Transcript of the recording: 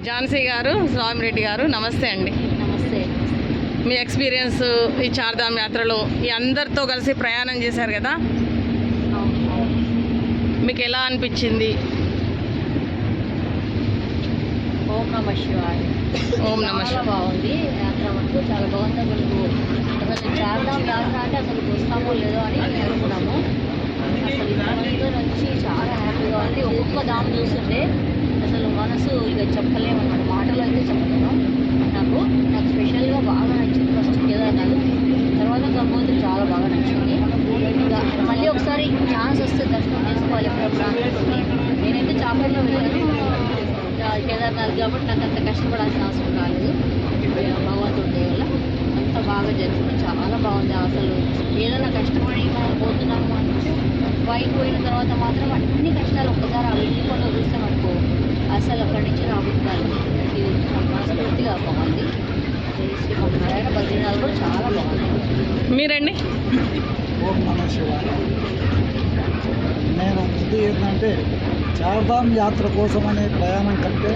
ఝాన్సీ గారు, స్వామిరెడ్డి గారు, నమస్తే అండి. నమస్తే. మీ ఎక్స్పీరియన్స్ ఈ చార్ధామ్ యాత్రలో ఈ అందరితో కలిసి ప్రయాణం చేశారు కదా, మీకు ఎలా అనిపించింది? ఓం నమ శివాయ. ఓం నమ శివాయ. బాగుంది యాత్ర మటుకు చాలా బాగుంది. అసలు చార్ధామ్ యాత్ర అంటే అసలు వస్తామో లేదో అని అనుకున్నాము. అసలు ఇంతమంది నుంచి చాలా హ్యాపీగా ఉంది. ఒక్కొక్క దామ్ చూస్తుంటే అసలు మనసు ఇక చెప్పలేమన్నమాట, మాటలు అయితే చెప్పలేము. నాకు స్పెషల్గా బాగా నచ్చింది ఫస్ట్ కేదార్నాథ్, తర్వాత గంగోత్రి చాలా బాగా నచ్చింది. ఇంకా మళ్ళీ ఒకసారి ఛాన్స్ వస్తే దర్శనం చేసుకోవాలి ఎప్పుడప్పుడు అనిపిస్తుంది. నేనైతే చాపల్లో వెళ్ళాను కేదార్నాథ్ కాబట్టి నాకు అంత కష్టపడాల్సిన అవసరం రాలేదు. భగవంతుడి దయ వల్ల అంత బాగా జరిగింది, చాలా బాగుంది. అసలు ఏదైనా కష్టపడి మనం పోతున్నాము అంటే పైకి పోయిన తర్వాత మాత్రం అన్ని కష్టాలు ఒక్కసారి ఆ వెళ్ళిపోయిన చూస్తే మనకు అసలు అక్కడి నుంచి రాబుతారు. ఇది మనస్ఫూర్తిగా బాగుంది. శ్రీ నారాయణ బద్రీనాథ్ కూడా చాలా బాగుంది. మీరండి? ఓం నమ శివాయ. నేను ముందు ఏంటంటే చార్ధామ్ యాత్ర కోసం అనే ప్రయాణం కంటే